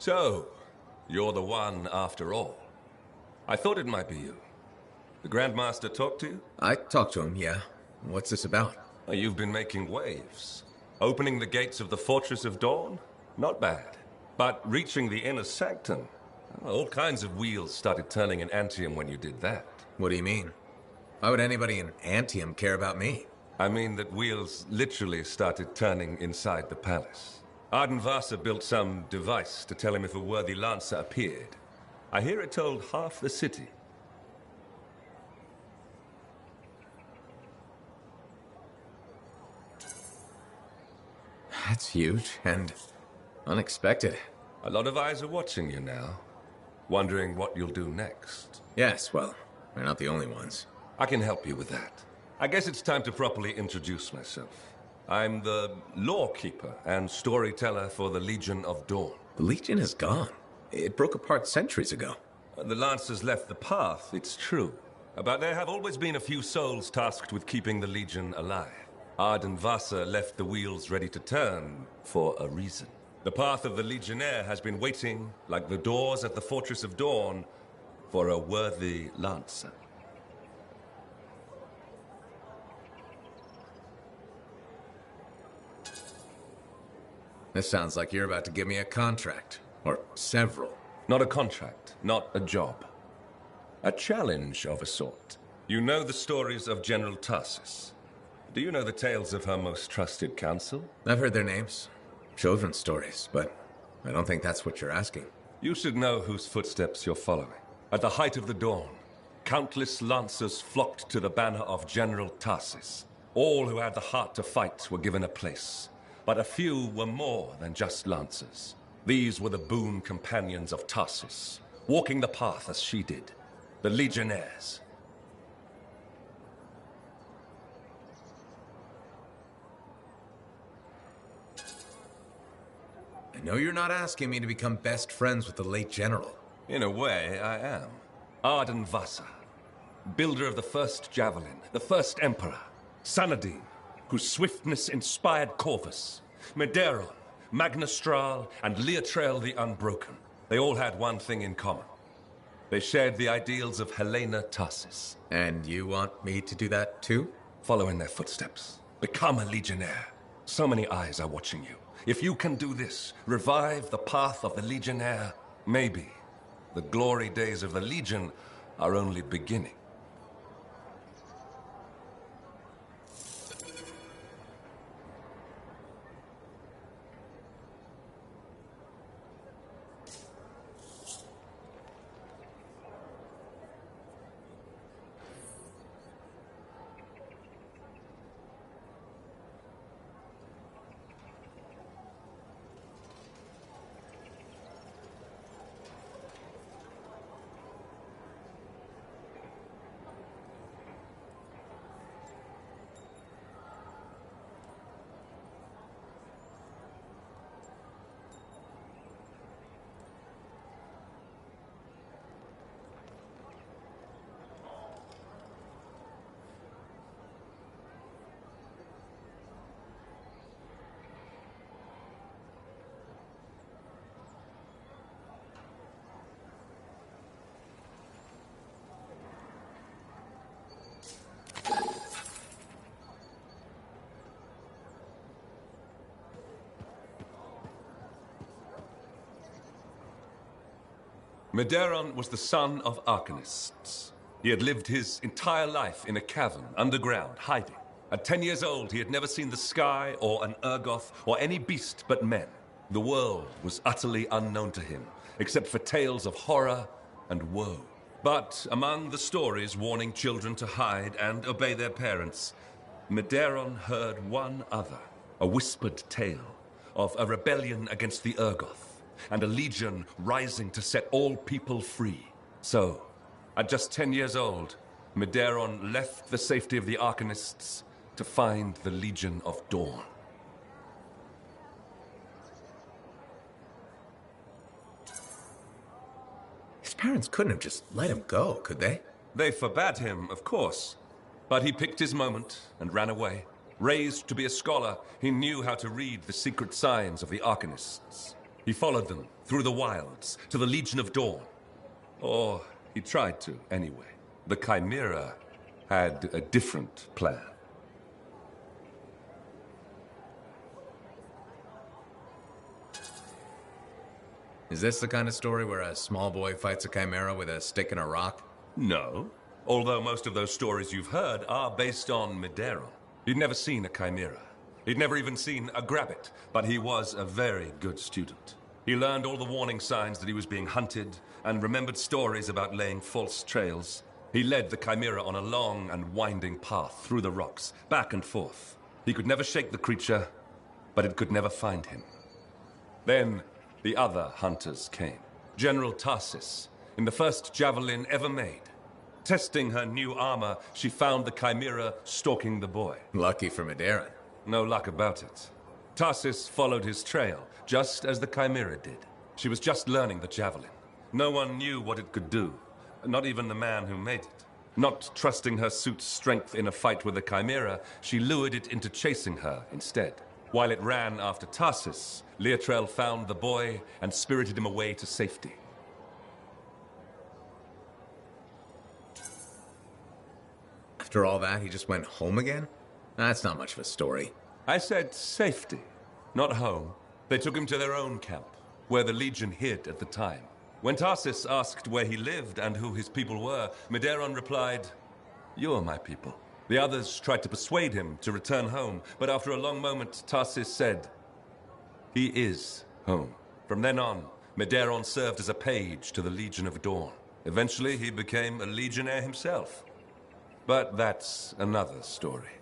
So, you're the one after all. I thought it might be you. The Grandmaster talked to you? I talked to him, yeah. What's this about? You've been making waves. Opening the gates of the Fortress of Dawn? Not bad. But reaching the inner sanctum? All kinds of wheels started turning in Anthem when you did that. What do you mean? Why would anybody in Anthem care about me? I mean that wheels literally started turning inside the palace. Ardenvasa built some device to tell him if a worthy lancer appeared. I hear it told half the city. That's huge and unexpected. A lot of eyes are watching you now, wondering what you'll do next. Yes, well, we're not the only ones. I can help you with that. I guess it's time to properly introduce myself. I'm the lawkeeper and storyteller for the Legion of Dawn. The Legion is gone. It broke apart centuries ago. The Lancers left the path, it's true. But there have always been a few souls tasked with keeping the Legion alive. Ardenvasa left the wheels ready to turn for a reason. The path of the Legionnaire has been waiting, like the doors at the Fortress of Dawn, for a worthy Lancer. This sounds like you're about to give me a contract. Or several. Not a contract, not a job. A challenge of a sort. You know the stories of General Tarsus. Do you know the tales of her most trusted counsel? I've heard their names. Children's stories, but I don't think that's what you're asking. You should know whose footsteps you're following. At the height of the dawn, countless lancers flocked to the banner of General Tarsus. All who had the heart to fight were given a place. But a few were more than just lancers. These were the boon companions of Tarsus, walking the path as she did. The Legionnaires. I know you're not asking me to become best friends with the late general. In a way, I am. Ardenvasa, builder of the first javelin, the first emperor. Sanadine, whose swiftness inspired Corvus. Medeiron, Magnastral, and Leotrail the Unbroken. They all had one thing in common. They shared the ideals of Helena Tarsus. And you want me to do that too? Follow in their footsteps. Become a Legionnaire. So many eyes are watching you. If you can do this, revive the path of the Legionnaire, maybe the glory days of the Legion are only beginning. Medeiron was the son of arcanists. He had lived his entire life in a cavern, underground, hiding. At 10 years old, he had never seen the sky, or an Urgoth, or any beast but men. The world was utterly unknown to him, except for tales of horror and woe. But among the stories warning children to hide and obey their parents, Medeiron heard one other, a whispered tale of a rebellion against the Urgoth, and a legion rising to set all people free. So, at just 10 years old, Medeiron left the safety of the Arcanists to find the Legion of Dawn. His parents couldn't have just let him go, could they? They forbade him, of course. But he picked his moment and ran away. Raised to be a scholar, he knew how to read the secret signs of the Arcanists. He followed them through the wilds to the Legion of Dawn. Or he tried to, anyway. The Chimera had a different plan. Is this the kind of story where a small boy fights a chimera with a stick and a rock? No. Although most of those stories you've heard are based on Medeiros. He'd never seen a chimera. He'd never even seen a grabbit, but he was a very good student. He learned all the warning signs that he was being hunted and remembered stories about laying false trails. He led the chimera on a long and winding path through the rocks, back and forth. He could never shake the creature, but it could never find him. Then the other hunters came. General Tarsis, in the first javelin ever made. Testing her new armor, she found the chimera stalking the boy. Lucky for Medeiros. No luck about it. Tarsis followed his trail, just as the chimera did. She was just learning the javelin. No one knew what it could do, not even the man who made it. Not trusting her suit's strength in a fight with the chimera, she lured it into chasing her instead. While it ran after Tarsis, Leotrel found the boy and spirited him away to safety. After all that, he just went home again? That's not much of a story. I said safety, not home. They took him to their own camp, where the Legion hid at the time. When Tarsis asked where he lived and who his people were, Medeiros replied, "You are my people." The others tried to persuade him to return home, but after a long moment, Tarsis said, "He is home." From then on, Medeiros served as a page to the Legion of Dawn. Eventually, he became a Legionnaire himself. But that's another story.